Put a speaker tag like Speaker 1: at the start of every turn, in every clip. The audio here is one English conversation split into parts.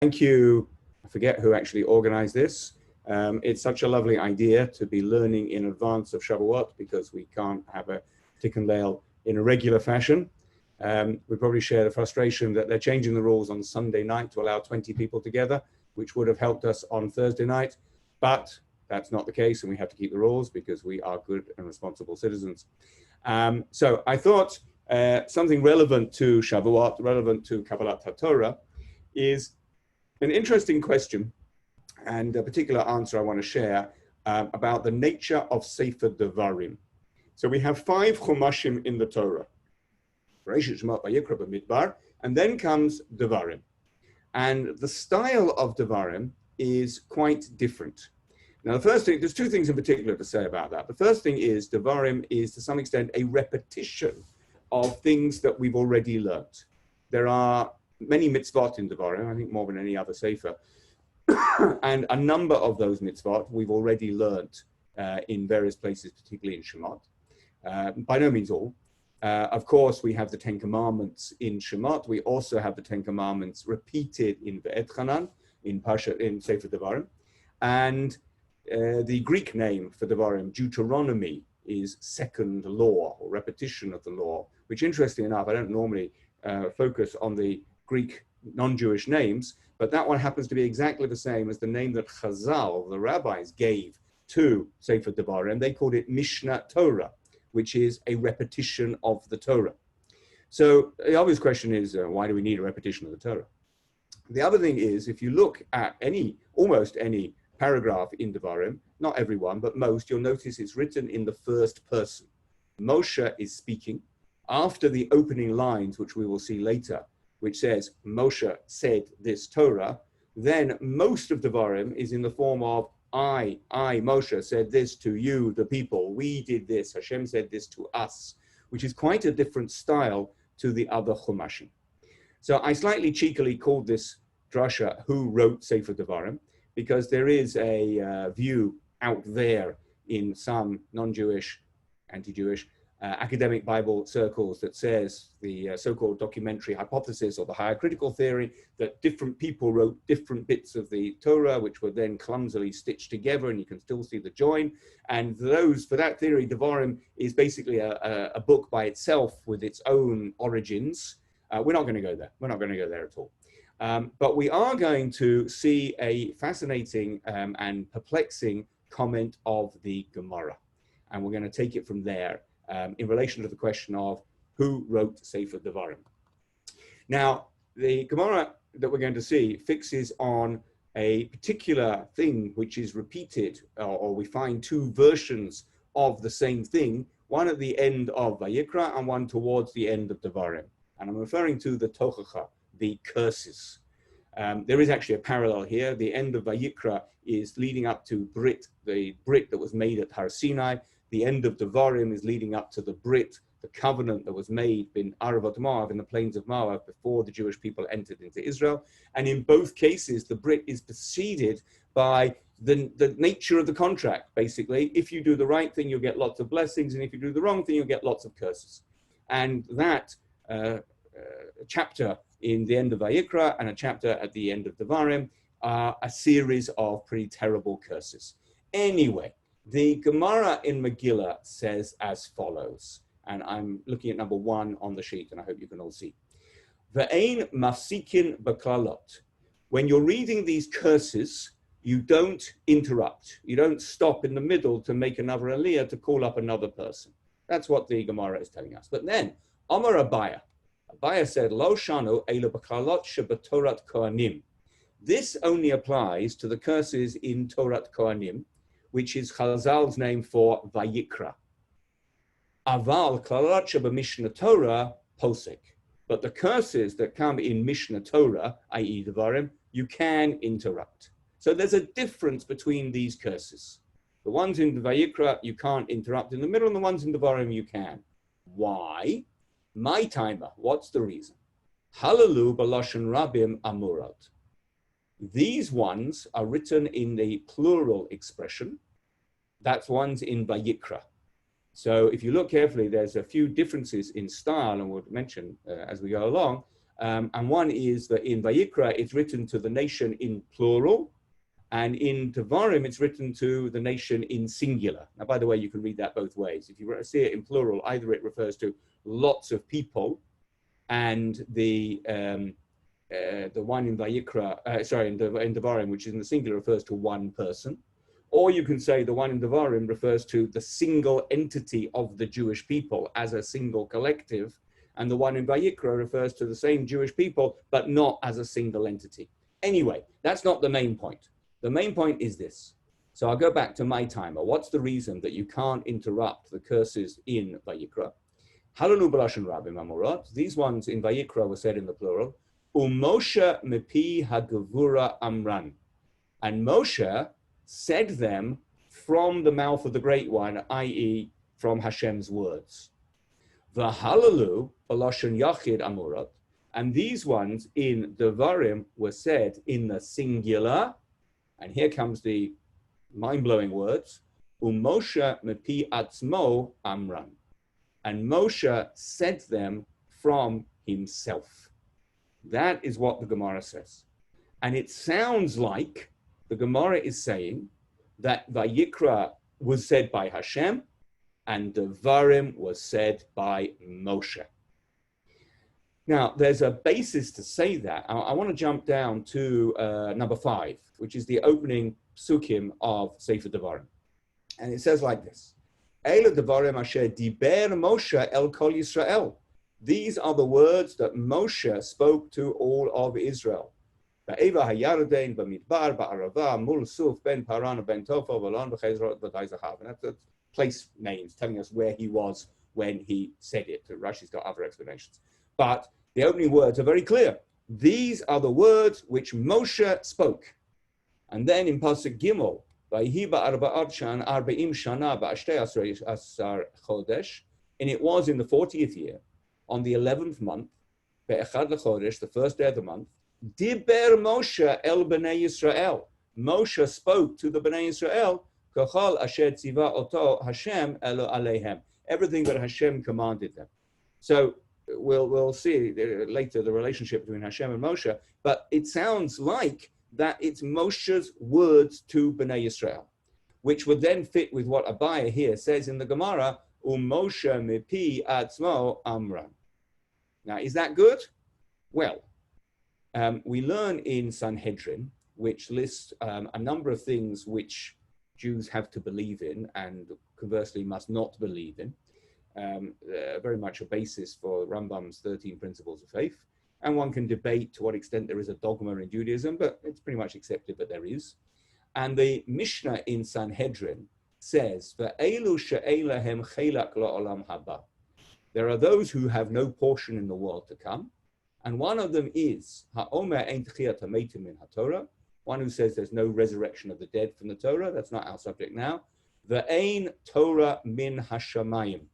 Speaker 1: Thank you. I forget who actually organized this. It's such a lovely idea to be learning in advance of Shavuot because we can't have a Tikkun Leil in a regular fashion. We probably share the frustration that they're changing the rules on Sunday night to allow 20 people together, which would have helped us on Thursday night. But that's not the case, and we have to keep the rules because we are good and responsible citizens. So I thought something relevant to Shavuot, relevant to Kabbalat HaTorah, is an interesting question and a particular answer I want to share about the nature of Sefer Devarim. So we have 5 Chumashim in the Torah. Bereshit, Shemot, Vayikra, Bamidbar, and then comes Devarim. And the style of Devarim is quite different. Now, the first thing, there's 2 things in particular to say about that. The first thing is Devarim is to some extent a repetition of things that we've already learnt. There are many mitzvot in Devarim, I think more than any other sefer, and a number of those mitzvot we've already learnt in various places, particularly in Shemot. By no means all. Of course, we have the 10 Commandments in Shemot. We also have the 10 Commandments repeated in Ve'etchanan, in Sefer Devarim. And the Greek name for Devarim, Deuteronomy, is second law or repetition of the law, which, interestingly enough, I don't normally focus on the Greek non-Jewish names, but that one happens to be exactly the same as the name that Chazal, the rabbis, gave to Sefer Devarim. They called it Mishnah Torah, which is a repetition of the Torah. So the obvious question is, why do we need a repetition of the Torah? The other thing is, if you look at almost any paragraph in Devarim, not everyone, but most, you'll notice it's written in the first person. Moshe is speaking after the opening lines, which we will see later, which says, Moshe said this Torah, then most of Devarim is in the form of, I, Moshe, said this to you, the people. We did this. Hashem said this to us, which is quite a different style to the other Chumashim. So I slightly cheekily called this drasha, Who Wrote Sefer Devarim, because there is a view out there in some non-Jewish, anti-Jewish, academic Bible circles that says the so-called documentary hypothesis or the higher critical theory that different people wrote different bits of the Torah, which were then clumsily stitched together, and you can still see the join. And for that theory, Devarim is basically a book by itself with its own origins. We're not going to go there. We're not going to go there at all. But we are going to see a fascinating and perplexing comment of the Gemara. And we're going to take it from there. In relation to the question of who wrote Sefer Devarim. Now, the Gemara that we're going to see fixes on a particular thing which is repeated, or we find 2 versions of the same thing, one at the end of Vayikra and one towards the end of Devarim. And I'm referring to the Tochacha, the curses. There is actually a parallel here. The end of Vayikra is leading up to Brit, the Brit that was made at Har Sinai. The end of Devarim is leading up to the Brit, the covenant that was made in Aravad Moab, in the plains of Moab, before the Jewish people entered into Israel. And in both cases, the Brit is preceded by the nature of the contract, basically. If you do the right thing, you'll get lots of blessings, and if you do the wrong thing, you'll get lots of curses. And that chapter in the end of Vayikra and a chapter at the end of Devarim are a series of pretty terrible curses. Anyway, the Gemara in Megillah says as follows, and I'm looking at number 1 on the sheet, and I hope you can all see. Ve'ein mafsikin b'klalot. When you're reading these curses, you don't interrupt. You don't stop in the middle to make another aliyah to call up another person. That's what the Gemara is telling us. But then, Amar Abaya said, Lo shanu ela b'klalot shebatorat kohanim. This only applies to the curses in Torat Kohanim, which is Chazal's name for Vayikra. Aval klalat sheba Torah posek. But the curses that come in Mishnah Torah, i.e. Devarim, you can interrupt. So there's a difference between these curses. The ones in the Vayikra, you can't interrupt in the middle, and the ones in Devarim, you can. Why? My timer, what's the reason? Halalu b'lashon rabim amurat. These ones are written in the plural expression. That's ones in Vayikra. So if you look carefully, there's a few differences in style, and we'll mention as we go along, And one is that in Vayikra, it's written to the nation in plural, and in Devarim, it's written to the nation in singular. Now, by the way, you can read that both ways. If you see it in plural, either it refers to lots of people, and the one in Vayikra, in Devarim, which is in the singular, refers to one person. Or you can say the one in Devarim refers to the single entity of the Jewish people as a single collective, and the one in Vayikra refers to the same Jewish people, but not as a single entity. Anyway, that's not the main point. The main point is this. So I'll go back to my timer. What's the reason that you can't interrupt the curses in Vayikra? Halanu b'lashon rabim amorot. These ones in Vayikra were said in the plural. Umoshe mepi hagavura amran. And Moshe said them from the mouth of the Great One, i.e. from Hashem's words. V'halalu b'lashon yachid amorot. And these ones in Devarim were said in the singular. And here comes the mind-blowing words. Umoshe mepi atzmo amran. And Moshe said them from himself. That is what the Gemara says. And it sounds like the Gemara is saying that Vayikra was said by Hashem and Devarim was said by Moshe. Now, there's a basis to say that. I want to jump down to number 5, which is the opening psukim of Sefer Devarim. And it says like this. Eile Devarim asher diber Moshe el kol Yisrael. These are the words that Moshe spoke to all of Israel. Ba'eva hayarden, b'midbar, ba'arava, mul suf, ben paran, ben tofa, v'lon, v'chezrot, v'dai zahav. And that's place names telling us where he was when he said it. Rashi's got other explanations. But the opening words are very clear. These are the words which Moshe spoke. And then in Pasuk Gimel, and it was in the 40th year, on the 11th month, the first day of the month, Diber Moshe el Bnei Yisrael. Moshe spoke to the Bnei Yisrael, Kachal asher tziva oto Hashem elo aleihem. Everything that Hashem commanded them. So we'll see later the relationship between Hashem and Moshe, but it sounds like that it's Moshe's words to Bnei Yisrael, which would then fit with what Abaya here says in the Gemara, Moshe mipi atzmo amran. Now, is that good? Well, we learn in Sanhedrin, which lists a number of things which Jews have to believe in and conversely must not believe in, very much a basis for Rambam's 13 principles of faith. And one can debate to what extent there is a dogma in Judaism, but it's pretty much accepted that there is. And the Mishnah in Sanhedrin says, "Ve'elu she'elahem chelak la'olam haba." There are those who have no portion in the world to come. And one of them is, ha'omer ein tchiyat hametim min haTorah, one who says there's no resurrection of the dead from the Torah. That's not our subject now. Ve'ein Torah min hashamayim.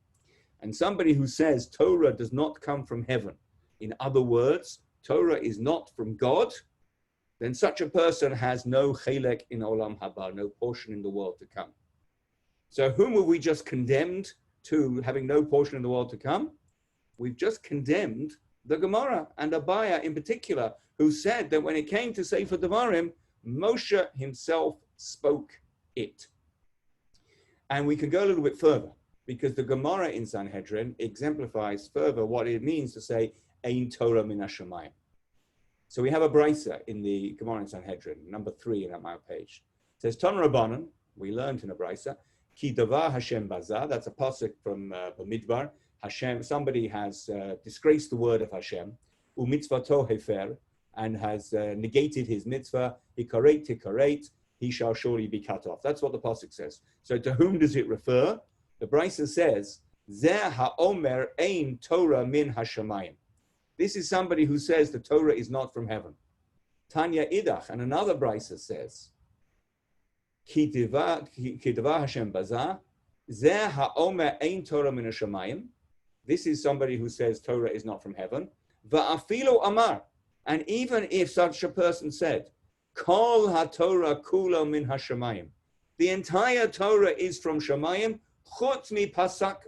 Speaker 1: And somebody who says Torah does not come from heaven. In other words, Torah is not from God, then such a person has no chelek in olam haba, no portion in the world to come. So whom have we just condemned to having no portion in the world to come? We've just condemned the Gemara and Abaya in particular, who said that when it came to Sefer Devarim, Moshe himself spoke it. And we can go a little bit further, because the Gemara in Sanhedrin exemplifies further what it means to say, Ein Torah min hashamayim. So we have a brisa in the Gemara in Sanhedrin, number 3 on my page. It says, Ton Rabbanan, we learned in a brisa, Ki davar Hashem baza, that's a pasuk from Bamidbar. Hashem, somebody has disgraced the word of Hashem, umitzvato hefer, and has negated his mitzvah, hikaret tikaret, he shall surely be cut off. That's what the pasuk says. So to whom does it refer? The brisa says, Zeh ha'omer ein Torah min hashamayim. This is somebody who says the Torah is not from heaven. Tanya idach, and another brisa says, Ki davar Hashem baza, Zeh ha'omer ein Torah min hashamayim. This is somebody who says Torah is not from heaven. Va'afilu amar, and even if such a person said, Kol ha'Torah kula min hashamayim, the entire Torah is from Shamayim, chutz mi pasuk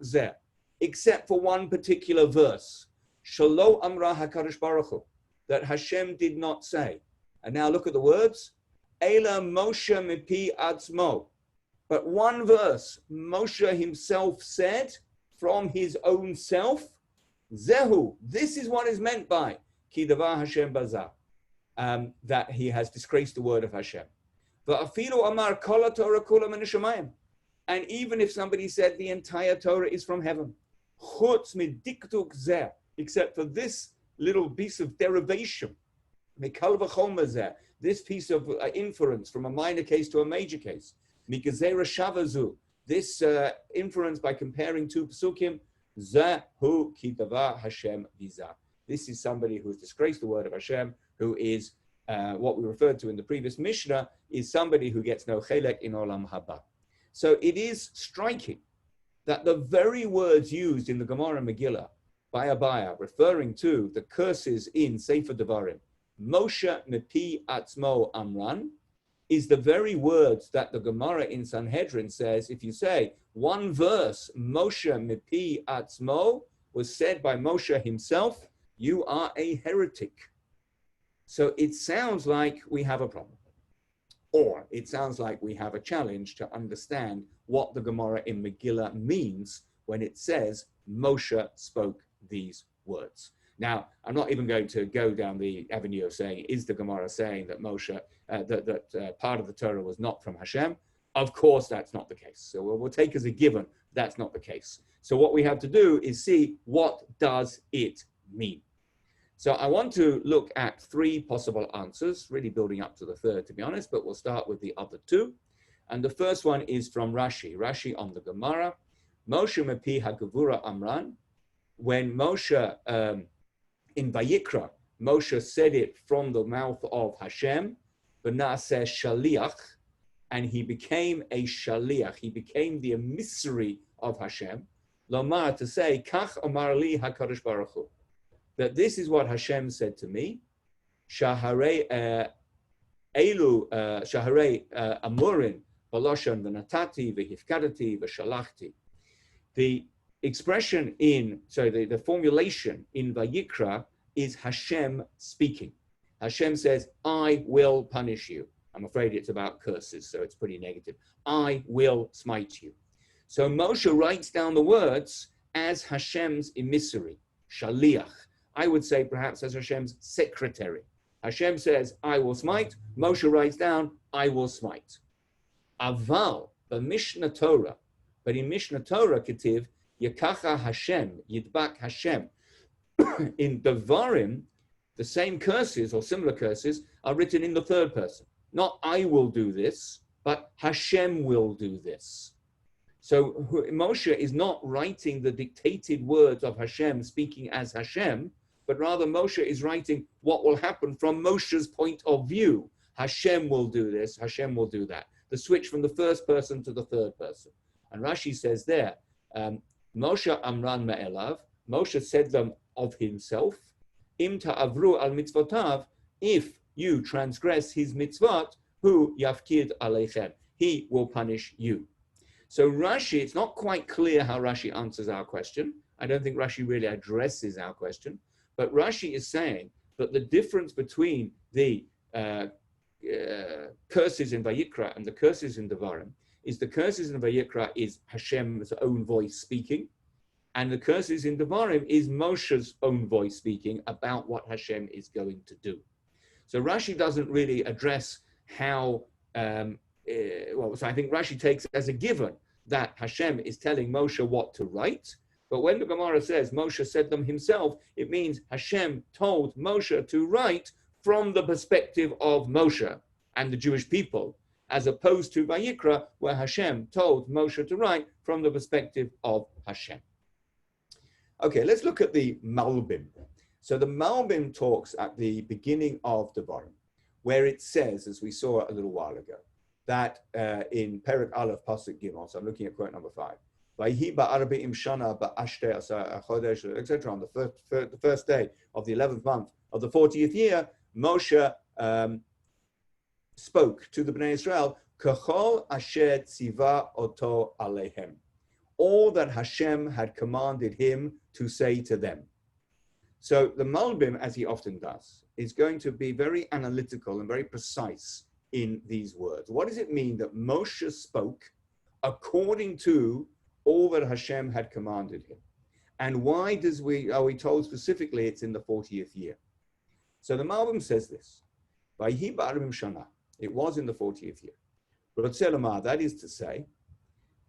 Speaker 1: zeh, except for one particular verse. Shalo amra hakadosh baruch hu, that Hashem did not say. And now look at the words. Ela Moshe mipi atzmo. But one verse, Moshe himself said from his own self, Zehu, this is what is meant by Ki davar Hashem bazah, that he has disgraced the word of Hashem. Va'afilu amar kol haTorah kula min hashamayim. And even if somebody said the entire Torah is from heaven, chutz midiktuk zeh, except for this little piece of derivation, mikal v'chomer zeh, this piece of inference from a minor case to a major case, mikazera shavazu, this inference by comparing two psukim, zehu ki davar Hashem vizah. This is somebody who has disgraced the word of Hashem, who is what we referred to in the previous Mishnah, is somebody who gets no chelek in olam haba. So it is striking that the very words used in the Gemara Megillah by Abaya, referring to the curses in Sefer Devarim, Moshe mepi atzmo amran, is the very words that the Gemara in Sanhedrin says, if you say one verse, Moshe mepi atzmo, was said by Moshe himself, you are a heretic. So it sounds like we have a problem. Or it sounds like we have a challenge to understand what the Gemara in Megillah means when it says Moshe spoke these words. Now, I'm not even going to go down the avenue of saying, is the Gemara saying that Moshe, that part of the Torah was not from Hashem? Of course, that's not the case. So we'll take as a given that's not the case. So what we have to do is see, what does it mean? So I want to look at three possible answers, really building up to the third, to be honest, but we'll start with the other two. And the first one is from Rashi. Rashi on the Gemara. Moshe mepi hagavura amran. When Moshe, in Vayikra, Moshe said it from the mouth of Hashem, v'naseh shaliach, and he became a shaliach. He became the emissary of Hashem. Lomar, to say, kach omar li hakadosh baruch hu, that this is what Hashem said to me, shaharei amurin v'loshan v'natati v'hifkadati v'shalachti. The expression the formulation in Vayikra is Hashem speaking. Hashem says, I will punish you. I'm afraid it's about curses, so it's pretty negative. I will smite you. So Moshe writes down the words as Hashem's emissary, shaliach. I would say perhaps as Hashem's secretary. Hashem says, I will smite. Moshe writes down, I will smite. Aval, the Mishnah Torah, but in Mishnah Torah, Ketiv, Yakacha Hashem, Yidbak Hashem. In Devarim, the same curses or similar curses are written in the third person. Not I will do this, but Hashem will do this. So Moshe is not writing the dictated words of Hashem, speaking as Hashem, but rather Moshe is writing what will happen from Moshe's point of view. Hashem will do this, Hashem will do that. The switch from the first person to the third person. And Rashi says there, Moshe amran me'elav, Moshe said them of himself, im ta'avru al mitzvotav, if you transgress his mitzvot, hu yafkid aleichem, he will punish you. So Rashi, it's not quite clear how Rashi answers our question. I don't think Rashi really addresses our question, but Rashi is saying that the difference between the curses in Vayikra and the curses in Devarim is the curses in Vayikra is Hashem's own voice speaking, and the curses in Devarim is Moshe's own voice speaking about what Hashem is going to do. So Rashi doesn't really address how, so I think Rashi takes as a given that Hashem is telling Moshe what to write, but when the Gemara says Moshe said them himself, it means Hashem told Moshe to write from the perspective of Moshe and the Jewish people, as opposed to Vayikra, where Hashem told Moshe to write from the perspective of Hashem. Okay, let's look at the Malbim. So the Malbim talks at the beginning of Devarim, where it says, as we saw a little while ago, that in Perek Aleph Pasuk Gimel, so I'm looking at quote number 5, Vayhi ba'arbeim shana ba'ashtei asar chodesh, etc. On the first day of the 11th month of the 40th year, Moshe spoke to the Bnei Israel, Kachol asher tziva oto aleihem, all that Hashem had commanded him to say to them. So the Malbim, as he often does, is going to be very analytical and very precise in these words. What does it mean that Moshe spoke according to all that Hashem had commanded him? And why are we told specifically it's in the 40th year? So the Malbim says this, Vayhi ba'arim shana, it was in the 40th year. That is to say,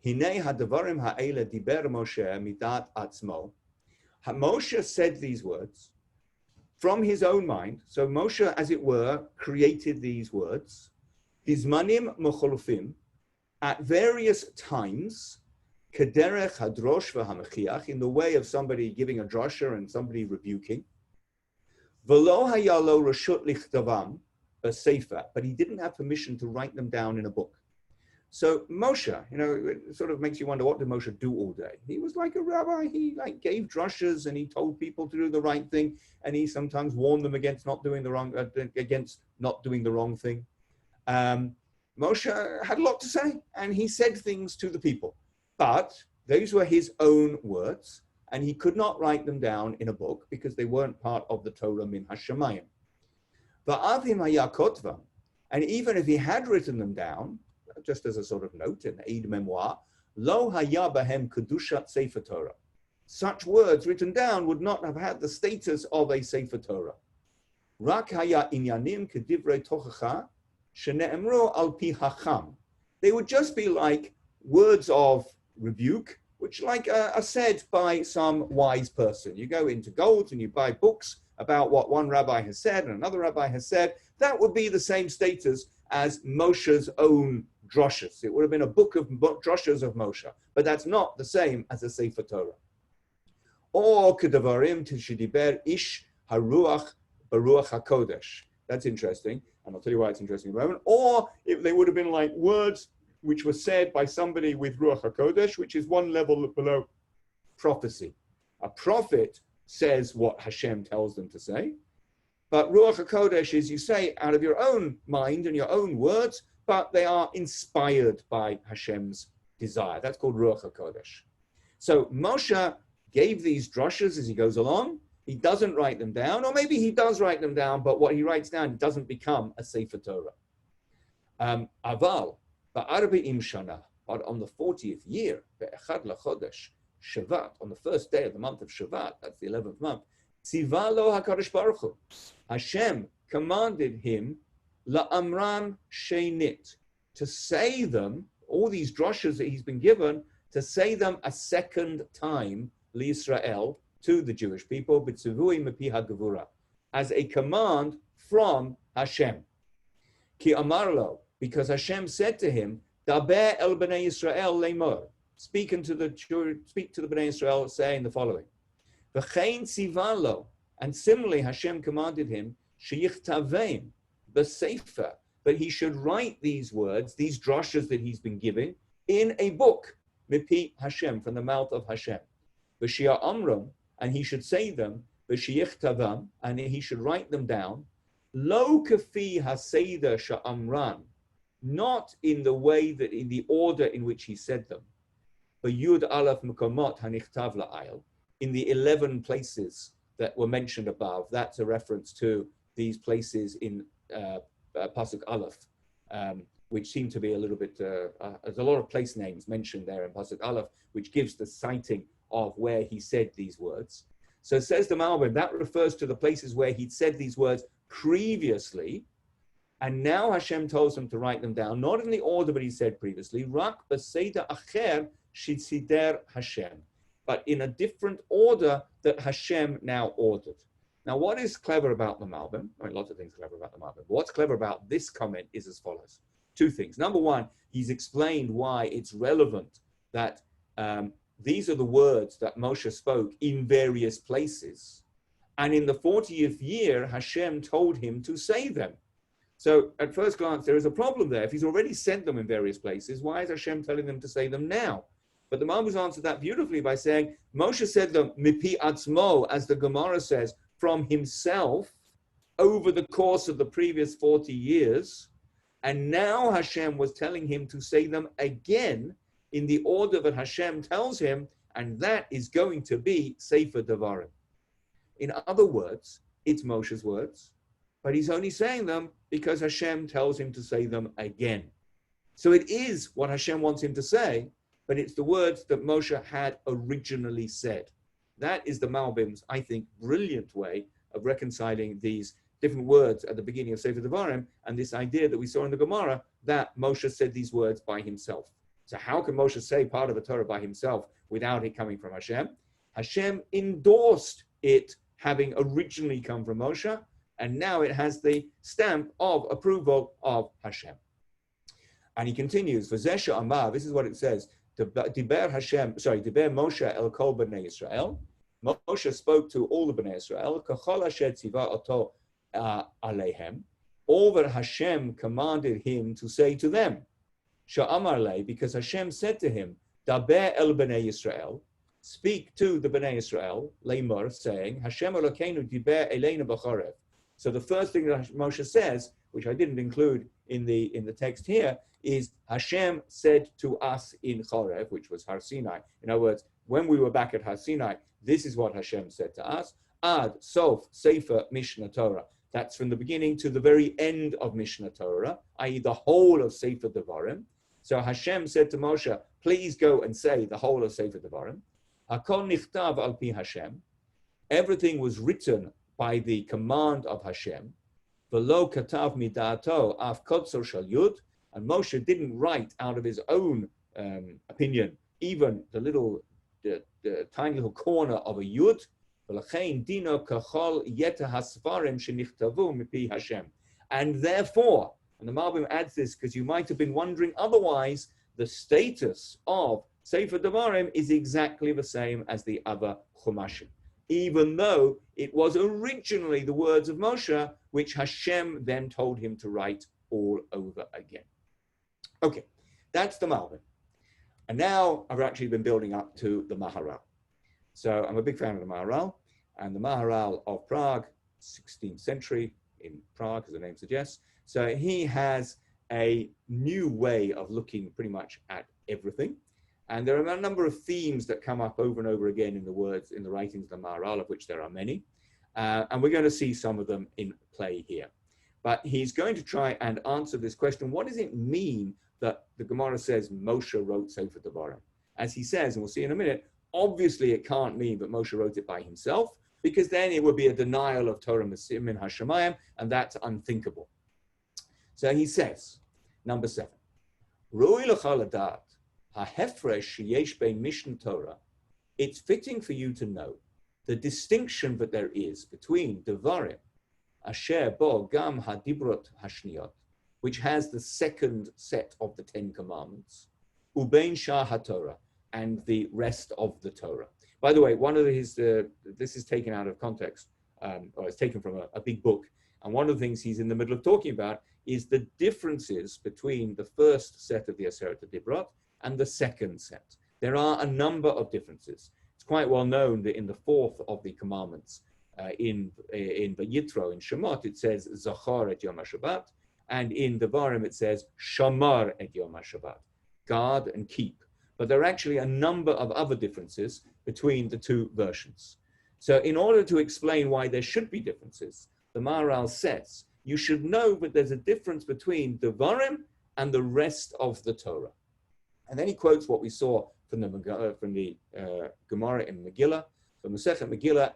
Speaker 1: Hinei hadavarim ha'ele diber Moshe midat atzmo. Moshe said these words from his own mind. So Moshe, as it were, created these words. Bizmanim mocholufim, at various times, kederech hadrosh v'hamechiach, in the way of somebody giving a drasha and somebody rebuking. V'lo hayalo rashut lichtavam, a sefer, but he didn't have permission to write them down in a book. So Moshe, it sort of makes you wonder, what did Moshe do all day? He was like a rabbi. He gave drushas and he told people to do the right thing, and he sometimes warned them against not doing the wrong thing. Moshe had a lot to say, and he said things to the people, but those were his own words, and he could not write them down in a book because they weren't part of the Torah min hashamayim. Va'avim hayakotvam, and even if he had written them down, just as a sort of note, an aid memoir, lo haya bahem kedushat sefer Torah. Such words written down would not have had the status of a sefer Torah. Rak haya inyanim kedivrei tochacha shene'emro al pi hacham. They would just be like words of rebuke, which are said by some wise person. You go into Gold and you buy books about what one rabbi has said and another rabbi has said. That would be the same status as Moshe's own drashas. It would have been a book of drashas of Moshe, but that's not the same as a Sefer Torah. Or kedavarim tishidiber ish haruach baruach hakodesh. That's interesting, and I'll tell you why it's interesting in a moment. Or if they would have been like words which were said by somebody with ruach hakodesh, which is one level below prophecy. A prophet says what Hashem tells them to say, but ruach hakodesh is, you say out of your own mind and your own words, but they are inspired by Hashem's desire. That's called Ruach HaKodesh. So Moshe gave these drashas as he goes along. He doesn't write them down, or maybe he does write them down, but what he writes down doesn't become a Sefer Torah. Aval, ba'arba'im shana, but on the 40th year, be'echad lachodesh, Shavat, on the first day of the month of Shavat, that's the 11th month, tziva lo HaKadosh Baruch Hu, Hashem commanded him la'amran sheinit, to say them, all these drashas that he's been given, to say them a second time, li'Yisrael, to the Jewish people, b'tzivui mepi ha'gevura, as a command from Hashem. Ki amarlo, because Hashem said to him, daber el b'nei Yisrael le'mor, speak to the b'nei Yisrael, saying the following, v'chein tzivalo, and similarly Hashem commanded him, sheyichtaveim, the sefer, but he should write these words, these drashas that he's been giving, in a book, mipi Hashem, from the mouth of Hashem. V'shia amram, and he should say them, v'shiyichtavam, and he should write them down, lo kafi haseder sha'amran, not in the way that, in the order in which he said them, but yud alaf mukamot hanichtav la'ayil, in the 11 places that were mentioned above. That's a reference to these places in Pasuk Aleph, which seem to be a little bit, there's a lot of place names mentioned there in Pasuk Aleph, which gives the citing of where he said these words. So it says the Malbim, that refers to the places where he'd said these words previously, and now Hashem tells him to write them down, not in the order that he said previously, Rak b'seder acher shitzider Hashem, but in a different order that Hashem now ordered. Now, what is clever about the Malbim? I mean, lots of things clever about the Malbim. But what's clever about this comment is as follows. Two things. Number one, he's explained why it's relevant that these are the words that Moshe spoke in various places. And in the 40th year, Hashem told him to say them. So at first glance, there is a problem there. If he's already said them in various places, why is Hashem telling them to say them now? But the Malbim answered that beautifully by saying, Moshe said them, mipi atzmo, as the Gemara says, from himself over the course of the previous 40 years. And now Hashem was telling him to say them again in the order that Hashem tells him, and that is going to be Sefer Devarim. In other words, it's Moshe's words, but he's only saying them because Hashem tells him to say them again. So it is what Hashem wants him to say, but it's the words that Moshe had originally said. That is the Malbim's, I think, brilliant way of reconciling these different words at the beginning of Sefer Devarim and this idea that we saw in the Gemara that Moshe said these words by himself. So how can Moshe say part of the Torah by himself without it coming from Hashem? Hashem endorsed it having originally come from Moshe, and now it has the stamp of approval of Hashem. And he continues, V'zesha Amar, this is what it says, Diber Moshe el kol b'nei Yisrael. Moshe spoke to all the b'nei Yisrael, K'chol asher tziva oto aleihem, all that Hashem commanded him to say to them. Sha'amar lei, because Hashem said to him, Daber el b'nei Yisrael, speak to the b'nei Yisrael, leimor, saying, Hashem Elokeinu diber eleinu b'chorev. So the first thing that Moshe says, which I didn't include in the text here, is Hashem said to us in Chorev, which was Har Sinai. In other words, when we were back at Har Sinai, this is what Hashem said to us. Ad Sof Sefer Mishnah Torah. That's from the beginning to the very end of Mishnah Torah, i.e. the whole of Sefer Devarim. So Hashem said to Moshe, please go and say the whole of Sefer Devarim. Hakol nichtav al pi Hashem. Everything was written by the command of Hashem. V'lo katav midato af kotzor shal yud. And Moshe didn't write out of his own opinion, even the tiny little corner of a yud. And therefore, and the Malbim adds this because you might have been wondering otherwise, the status of Sefer Devarim is exactly the same as the other Chumashim, even though it was originally the words of Moshe, which Hashem then told him to write all over again. Okay, that's the Malbim. And now I've actually been building up to the Maharal. So I'm a big fan of the Maharal, and the Maharal of Prague, 16th century in Prague, as the name suggests. So he has a new way of looking pretty much at everything. And there are a number of themes that come up over and over again in the words, in the writings of the Maharal, of which there are many. And we're going to see some of them in play here. But he's going to try and answer this question. What does it mean that the Gemara says Moshe wrote Sefer Devarim? As he says, and we'll see in a minute, obviously it can't mean that Moshe wrote it by himself, because then it would be a denial of Torah min Hashemayim, and that's unthinkable. So he says, number 7, Roi l'chal hadat, ha'hefresh sheyesh bein Mishnah Torah. It's fitting for you to know the distinction that there is between Devarim, asher bo gam hadibrot hashniot, which has the second set of the 10 commandments, ubein shah haTorah, and the rest of the Torah. By the way, one of his, this is taken out of context, or it's taken from a big book, and one of the things he's in the middle of talking about is the differences between the first set of the Aseret Dibrot and the second set. There are a number of differences. It's quite well known that in the fourth of the commandments, in Yitro, in Shemot, it says Zachar et Yom HaShabbat, and in Devarim it says Shamar et Yom HaShabbat, guard and keep. But there are actually a number of other differences between the two versions. So in order to explain why there should be differences, the Maharal says, you should know that there's a difference between Devarim and the rest of the Torah. And then he quotes what we saw from the Gemara in Megillah, from the Sechet Megillah.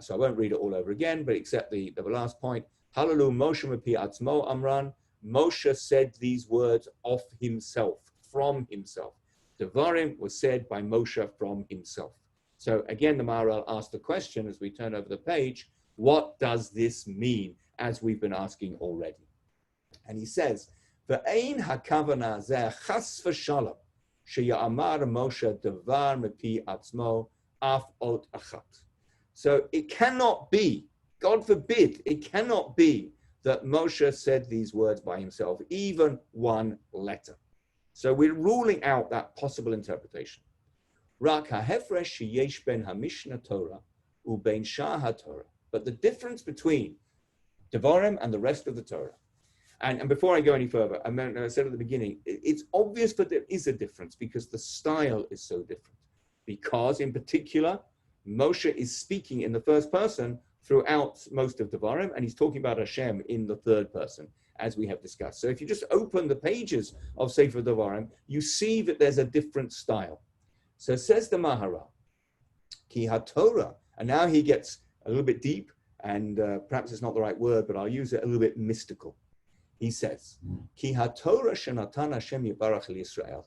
Speaker 1: So I won't read it all over again, but except the last point. Halalu Moshe mepi atzmo amran. Moshe said these words of himself, from himself. Devarim was said by Moshe from himself. So again, the Maharal asked the question as we turn over the page, what does this mean, as we've been asking already? And he says, V'ein hakavana zeh chas v'shalom, sheya'amar Moshe devar mepi atzmo af ot achat. So it cannot be, God forbid, it cannot be that Moshe said these words by himself, even one letter. So we're ruling out that possible interpretation. Rak ha'hefresh sheyesh ben ha'mishnah Torah u'bein shah ha'Torah. But the difference between Devarim and the rest of the Torah, and before I go any further, I said at the beginning, it's obvious that there is a difference because the style is so different. Because in particular, Moshe is speaking in the first person throughout most of Devarim, and he's talking about Hashem in the third person, as we have discussed. So if you just open the pages of Sefer Devarim, you see that there's a different style. So says the Maharal, Ki HaTorah, and now he gets a little bit deep, and perhaps it's not the right word, but I'll use it a little bit mystical. He says, Ki HaTorah shenatan Hashem yibarach liYisrael.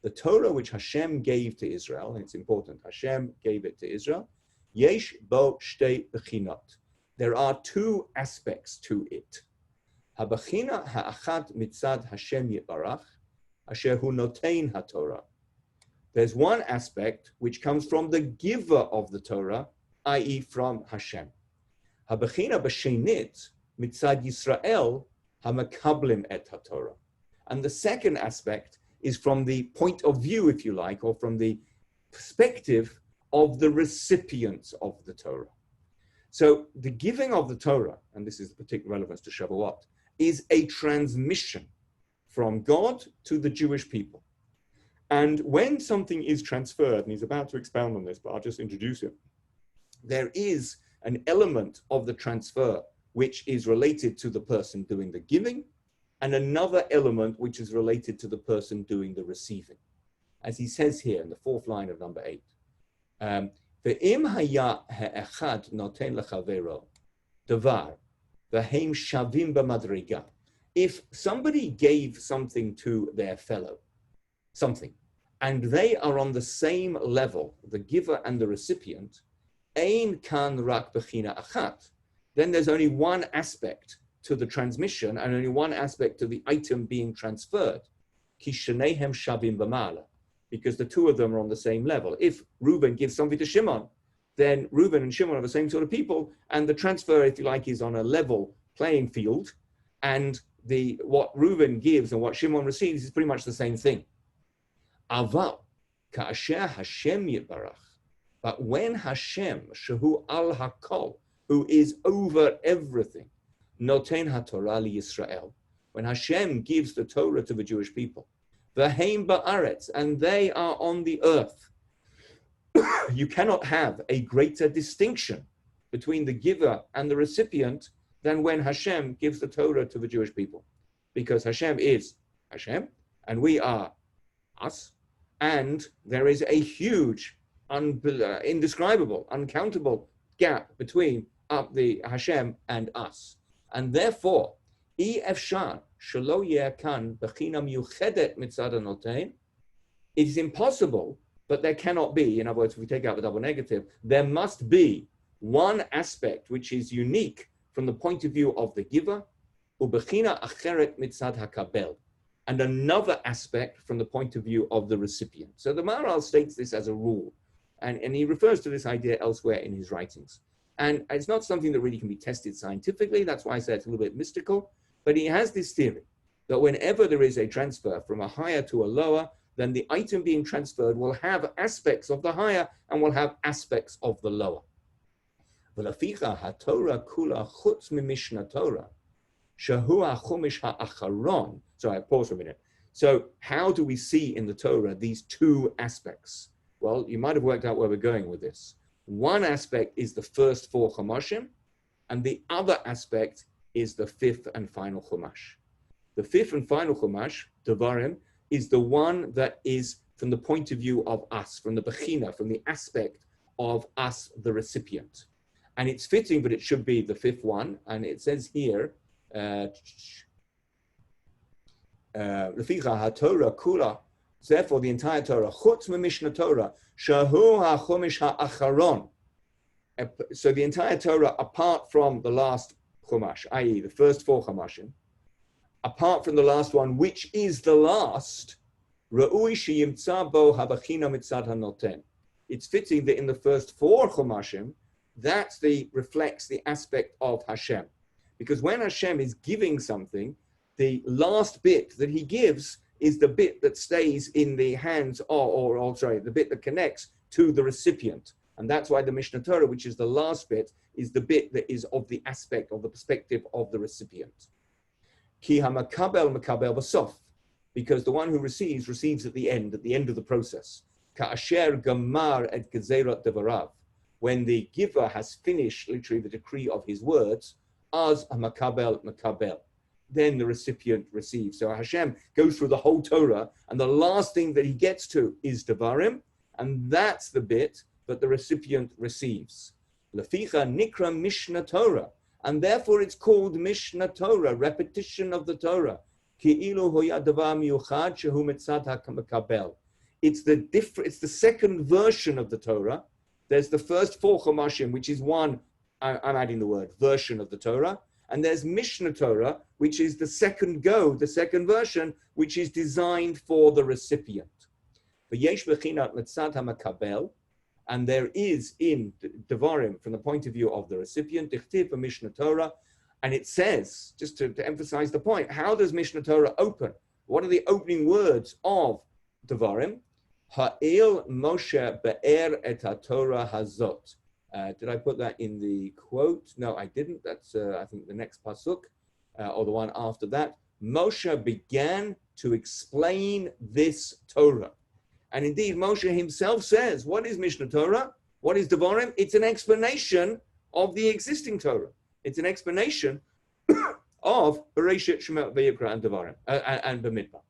Speaker 1: The Torah which Hashem gave to Israel, and it's important, Hashem gave it to Israel, Yesh bo shtei bechinot. There are two aspects to it. Habachina ha'achat mitzad Hashem yibarach, asher hu notein haTorah. There's one aspect which comes from the giver of the Torah, i.e. from Hashem. Habachina b'shenit mitzad Yisrael hamakablim et haTorah. And the second aspect is from the point of view, if you like, or from the perspective of the recipients of the Torah. So the giving of the Torah, and this is the particular relevance to Shavuot, is a transmission from God to the Jewish people. And when something is transferred, and he's about to expound on this, but I'll just introduce it, there is an element of the transfer which is related to the person doing the giving, and another element which is related to the person doing the receiving. As he says here in the fourth line of number 8, Ve'im haya ha'echad noten lechavero davar v'heim shavim b'madriga. If somebody gave something to their fellow, something, and they are on the same level, the giver and the recipient, ein kan rak b'china achat, then there's only one aspect to the transmission and only one aspect to the item being transferred. Ki sheneihem shavim b'mala. Because the two of them are on the same level. If Reuben gives something to Shimon, then Reuben and Shimon are the same sort of people, and the transfer, if you like, is on a level playing field, and what Reuben gives and what Shimon receives is pretty much the same thing. Aval, ka'asher Hashem yibarach. But when Hashem, shehu al hakol, who is over everything, noten haTorah li Yisrael, when Hashem gives the Torah to the Jewish people, V'heim ba'aretz, and they are on the earth. You cannot have a greater distinction between the giver and the recipient than when Hashem gives the Torah to the Jewish people. Because Hashem is Hashem, and we are us, and there is a huge, indescribable, uncountable gap between the Hashem and us. And therefore, it is impossible, but there cannot be, in other words, if we take out the double negative, there must be one aspect which is unique from the point of view of the giver, and another aspect from the point of view of the recipient. So the Maharal states this as a rule, and he refers to this idea elsewhere in his writings. And it's not something that really can be tested scientifically, that's why I say it's a little bit mystical. But he has this theory that whenever there is a transfer from a higher to a lower, then the item being transferred will have aspects of the higher and will have aspects of the lower. Sorry, I pause for a minute. So how do we see in the Torah these two aspects? Well, you might have worked out where we're going with this. One aspect is the first 4 Chumashim, and the other aspect is the 5th and final Chumash. The 5th and final Chumash, Devarim, is the one that is from the point of view of us, from the Bechina, from the aspect of us, the recipient. And it's fitting, but it should be the 5th one. And it says here, therefore the entire Torah, Chutz Mishnah Torah, Shahu HaChumash HaAcharon. So the entire Torah, apart from the last Chumash, i.e. the first 4 Chumashim, apart from the last one, which is the last, Ra'ui sheyimtza bo habachina mitzad hanoten. It's fitting that in the first 4 Chumashim, that reflects the aspect of Hashem. Because when Hashem is giving something, the last bit that he gives is the bit that stays in the hands the bit that connects to the recipient. And that's why the Mishnah Torah, which is the last bit, is the bit that is of the aspect, of the perspective of the recipient. Ki hamakabel makabel v'sof, because the one who receives at the end of the process. Ka'asher gamar et gezerat devarav, when the giver has finished literally the decree of his words, az makabel makabel, then the recipient receives. So Hashem goes through the whole Torah, and the last thing that he gets to is Devarim, and that's the bit that the recipient receives. Leficha nikra Mishnah Torah, and therefore it's called Mishnah Torah, repetition of the Torah. Ki'ilu hoya davar miyuchad shehu mitzad hamakabel. It's the second version of the Torah. There's the first 4 Chumashim, which is one, I'm adding the word, version of the Torah. And there's Mishnah Torah, which is the second version, which is designed for the recipient. V'yesh b'chinat mitzad hamakabel, and there is in Devarim, from the point of view of the recipient, dichtiv Mishnah Torah, and it says, just to emphasize the point, how does Mishnah Torah open? What are the opening words of Devarim? Ha'il Moshe be'er et ha-Torah hazot. Did I put that in the quote? No, I didn't. That's, I think, the next pasuk, or the one after that. Moshe began to explain this Torah. And indeed, Moshe himself says, what is Mishnah Torah? What is Devarim? It's an explanation of the existing Torah. It's an explanation of Bereshit, Shemot, Vayikra, and Devarim, and Bamidbar.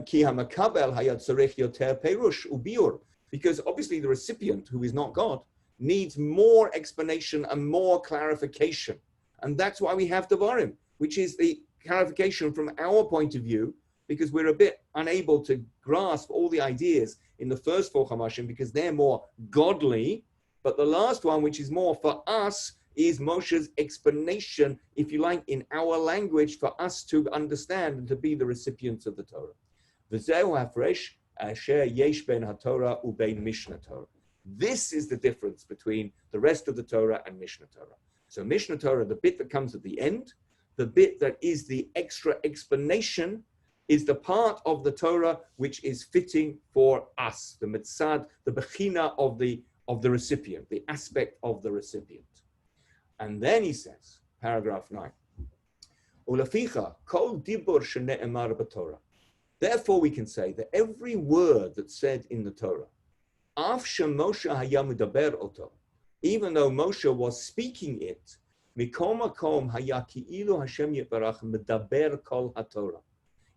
Speaker 1: Ki hamakabel hayad tzarech yoter perush ubiur. Because obviously the recipient, who is not God, needs more explanation and more clarification. And that's why we have Devarim, which is the clarification from our point of view, because we're a bit unable to grasp all the ideas in the first 4 Chamashim because they're more godly. But the last one, which is more for us, is Moshe's explanation, if you like, in our language for us to understand and to be the recipients of the Torah. V'zeu hafresh asher yesh ben haTorah ubein Mishnah Torah. This is the difference between the rest of the Torah and Mishnah Torah. So Mishnah Torah, the bit that comes at the end, the bit that is the extra explanation, is the part of the Torah which is fitting for us, the mitzad, the bechina of the recipient, the aspect of the recipient. And then he says, paragraph 9, Ulaficha kol dibur shene'emar b'Torah. Therefore, we can say that every word that's said in the Torah, af shemoshe haya medaber oto, even though Moshe was speaking it, mikom makom haya ki'ilu Hashem yitbarach medaber kol haTorah.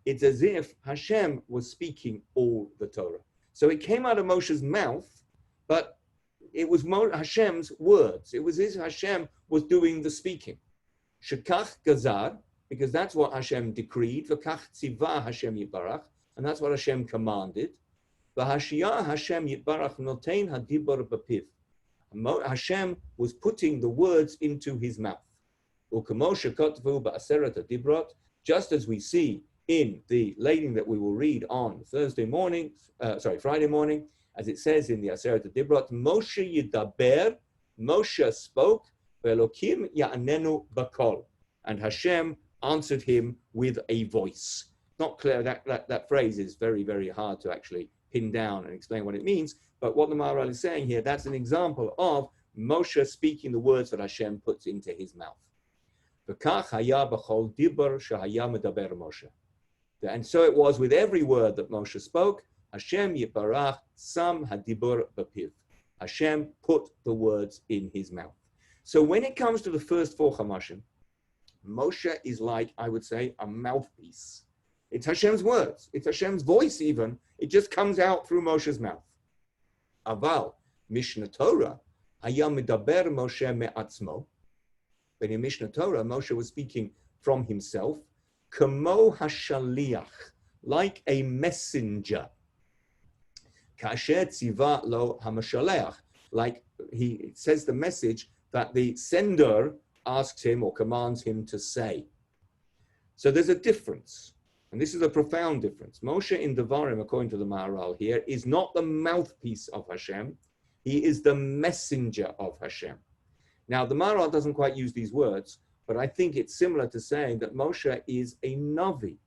Speaker 1: It's as if Hashem was speaking all the Torah. So it came out of Moshe's mouth, but it was Hashem's words. It was as if Hashem was doing the speaking. Shekach gazar, because that's what Hashem decreed. V'kach tzivah Hashem yitbarach, and that's what Hashem commanded. V'hashiyah Hashem yitbarach notein hadibur b'piv. Hashem was putting the words into his mouth. U'kamo shekotvu ba'aseret hadibrot, just as we see in the lading that we will read on Friday morning, as it says in the Aseret Dibrot, Moshe yidaber, Moshe spoke, ve'elokim ya'anenu bakol, and Hashem answered him with a voice. Not clear, that phrase is very, very hard to actually pin down and explain what it means, but what the Maharal is saying here, that's an example of Moshe speaking the words that Hashem puts into his mouth. V'kach haya b'chol dibur shehaya medaber Moshe. And so it was with every word that Moshe spoke, Hashem yiparach sam hadibur b'piv. Hashem put the words in his mouth. So when it comes to the first 4 Chamashim, Moshe is like, I would say, a mouthpiece. It's Hashem's words. It's Hashem's voice even. It just comes out through Moshe's mouth. Aval, Mishnah Torah, haya medaber Moshe me'atzmo. But in Mishnah Torah, Moshe was speaking from himself, kamo hashaliach, like a messenger. Kasher tziva lo hamashaleach, like it says the message that the sender asks him or commands him to say. So there's a difference, and this is a profound difference. Moshe in Devarim, according to the Maharal here, is not the mouthpiece of Hashem, he is the messenger of Hashem. Now, the Maharal doesn't quite use these words, but I think it's similar to saying that Moshe is a Navi.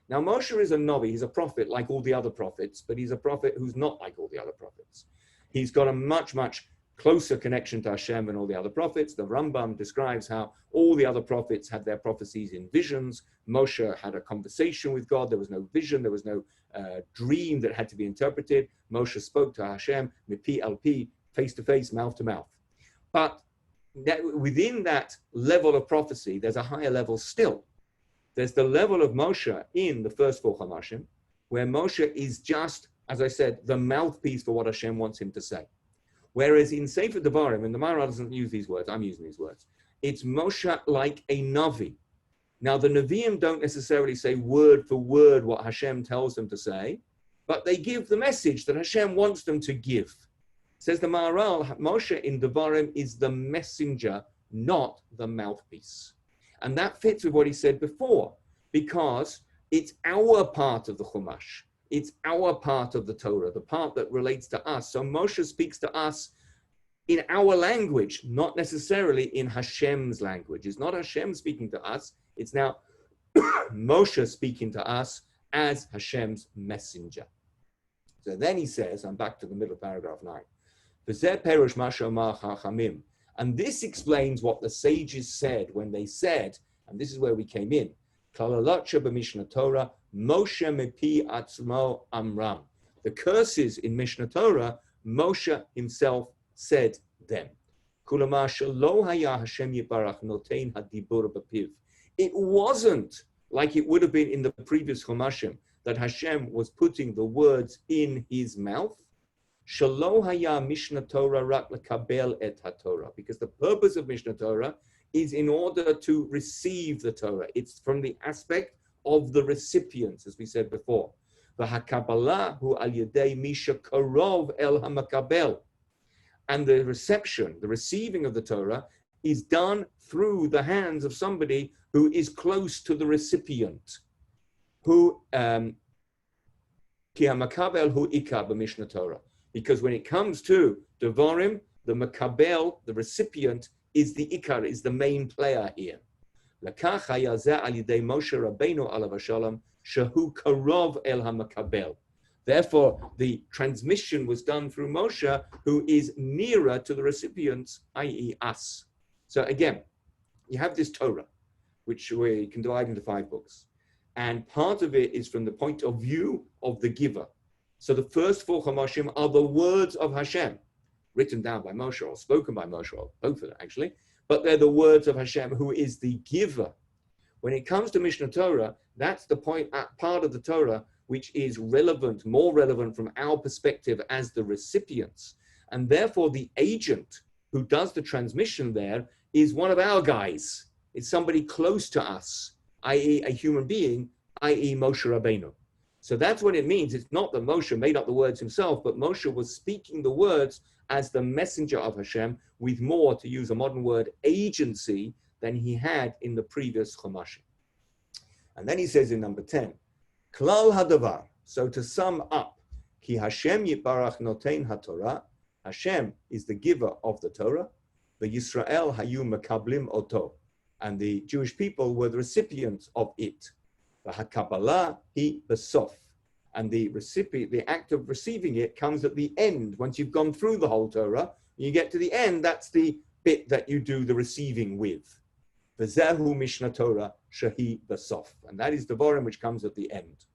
Speaker 1: Now, Moshe is a Navi, he's a prophet like all the other prophets, but he's a prophet who's not like all the other prophets. He's got a much, much closer connection to Hashem than all the other prophets. The Rambam describes how all the other prophets had their prophecies in visions. Moshe had a conversation with God. There was no vision. There was no dream that had to be interpreted. Moshe spoke to Hashem, mipi al pi, face-to-face, mouth-to-mouth. But within that level of prophecy, there's a higher level still. There's the level of Moshe in the first 4 Chumashim, where Moshe is just, as I said, the mouthpiece for what Hashem wants him to say. Whereas in Sefer Devarim, and the Maharal doesn't use these words, I'm using these words, it's Moshe like a Navi. Now, the Nevi'im don't necessarily say word for word what Hashem tells them to say, but they give the message that Hashem wants them to give. Says the Maharal, Moshe in Devarim is the messenger, not the mouthpiece. And that fits with what he said before, because it's our part of the Chumash. It's our part of the Torah, the part that relates to us. So Moshe speaks to us in our language, not necessarily in Hashem's language. It's not Hashem speaking to us. It's now Moshe speaking to us as Hashem's messenger. So then he says, I'm back to the middle of paragraph 9. And this explains what the sages said when they said, and this is where we came in, Torah, Moshe mepi atzmo amram. The curses in Mishnah Torah, Moshe himself said them. It wasn't like it would have been in the previous Chumashim that Hashem was putting the words in his mouth. Shelo haya Mishnah Torah rak lekabel et haTorah, because the purpose of Mishnah Torah is in order to receive the Torah. It's from the aspect of the recipients, as we said before. V'hakabalah hu al yedei misha karov el hamakabel. And the reception, the receiving of the Torah is done through the hands of somebody who is close to the recipient. Who ki hamakabel hu ikar b'mishnah Torah. Because when it comes to Devarim, the makabel, the recipient, is the ikar, is the main player here. Lakach hayazeh al yedei Moshe Rabbeinu alav hashalom shehu karov el hamakabel. Therefore, the transmission was done through Moshe, who is nearer to the recipients, i.e. us. So again, you have this Torah, which we can divide into 5 books. And part of it is from the point of view of the giver. So the first 4 Chumashim are the words of Hashem, written down by Moshe or spoken by Moshe, or both of them actually, but they're the words of Hashem, who is the giver. When it comes to Mishnah Torah, that's the part of the Torah which is relevant, more relevant from our perspective as the recipients. And therefore the agent who does the transmission there is one of our guys. It's somebody close to us, i.e. a human being, i.e. Moshe Rabbeinu. So that's what it means. It's not that Moshe made up the words himself, but Moshe was speaking the words as the messenger of Hashem with more, to use a modern word, agency than he had in the previous Chumashim. And then he says in number 10, Klal hadavar. So to sum up, Ki Hashem yibarach notein haTorah, Hashem is the giver of the Torah, the Yisrael hayu makablim oto, and the Jewish people were the recipients of it. The hakabbalah hi besof, and the recipient, the act of receiving it comes at the end. Once you've gone through the whole Torah, you get to the end, that's the bit that you do the receiving with. V'zehu Mishnah Torah shahi besof, and that is the Devarim which comes at the end.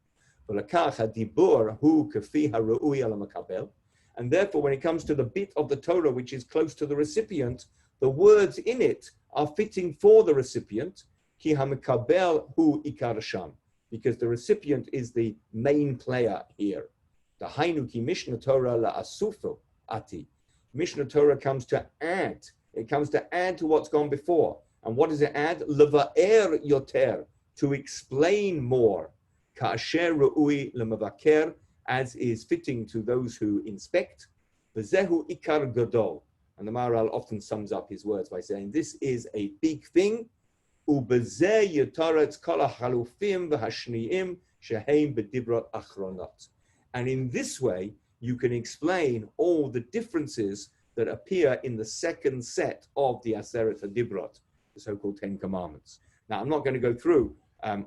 Speaker 1: V'lakach hadibur hu kafi haru'ui ala makabel, and therefore when it comes to the bit of the Torah which is close to the recipient, the words in it are fitting for the recipient, ki hamakabel hu ikar sham, because the recipient is the main player here. The hainu ki Mishnah Torah la asufu ati. Mishnah Torah comes to add. It comes to add to what's gone before. And what does it add? Leva'er yoter, to explain more. Ka'asher ru'ui lemavaker, as is fitting to those who inspect. V'zehu ikar gadol. And the Maharal often sums up his words by saying, this is a big thing. Ubezeh yotaretz kol ha'chalufim v'hashniim sheheim b'dibrot achronot. And in this way, you can explain all the differences that appear in the second set of the Aseret HaDibrot, the so-called 10 Commandments. Now, I'm not going to go through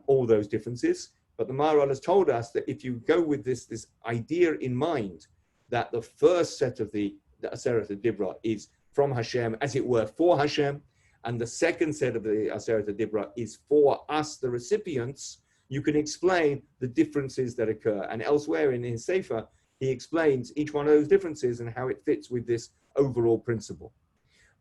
Speaker 1: all those differences, but the Maharal has told us that if you go with this idea in mind, that the first set of the Aseret HaDibrot is from Hashem, as it were, for Hashem, and the second set of the Aseret HaDibrot is for us, the recipients, you can explain the differences that occur. And elsewhere in his Sefer, he explains each one of those differences and how it fits with this overall principle.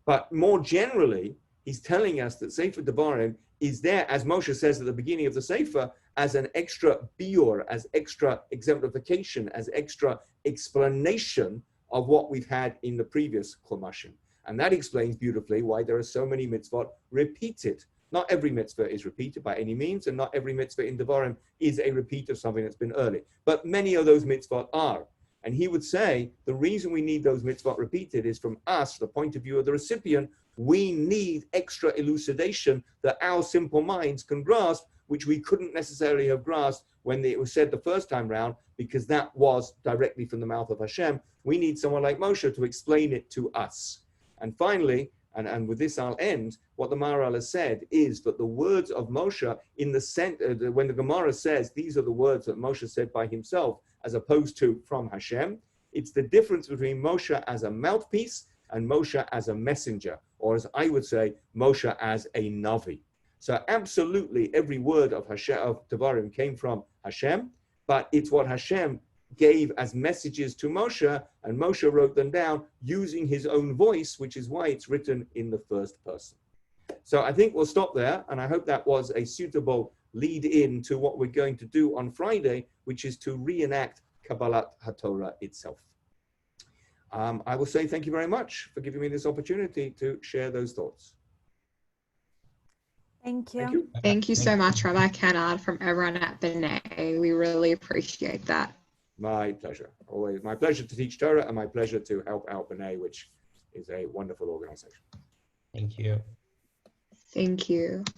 Speaker 1: But more generally, he's telling us that Sefer Devarim is there, as Moshe says at the beginning of the Sefer, as an extra biur, as extra exemplification, as extra explanation of what we've had in the previous Chumashim. And that explains beautifully why there are so many mitzvot repeated. Not every mitzvah is repeated by any means, and not every mitzvah in Devarim is a repeat of something that's been early. But many of those mitzvot are. And he would say the reason we need those mitzvot repeated is from us, the point of view of the recipient. We need extra elucidation that our simple minds can grasp, which we couldn't necessarily have grasped when it was said the first time round, because that was directly from the mouth of Hashem. We need someone like Moshe to explain it to us. And finally, and with this I'll end, what the Maharal has said is that the words of Moshe, in the sense, when the Gemara says these are the words that Moshe said by himself, as opposed to from Hashem, it's the difference between Moshe as a mouthpiece and Moshe as a messenger, or as I would say, Moshe as a Navi. So absolutely every word of Hashem, of Devarim, came from Hashem, but it's what Hashem gave as messages to Moshe, and Moshe wrote them down using his own voice, which is why it's written in the first person. So I think we'll stop there, and I hope that was a suitable lead in to what we're going to do on Friday, which is to reenact Kabbalat HaTorah itself. I will say thank you very much for giving me this opportunity to share those thoughts.
Speaker 2: Thank you.
Speaker 1: Thank you.
Speaker 3: Thank you so much, Rabbi Kennard, from everyone at B'nai. We really appreciate that.
Speaker 1: My pleasure. Always my pleasure to teach Torah, and my pleasure to help out B'nai, which is a wonderful organization.
Speaker 4: Thank you.
Speaker 3: Thank you.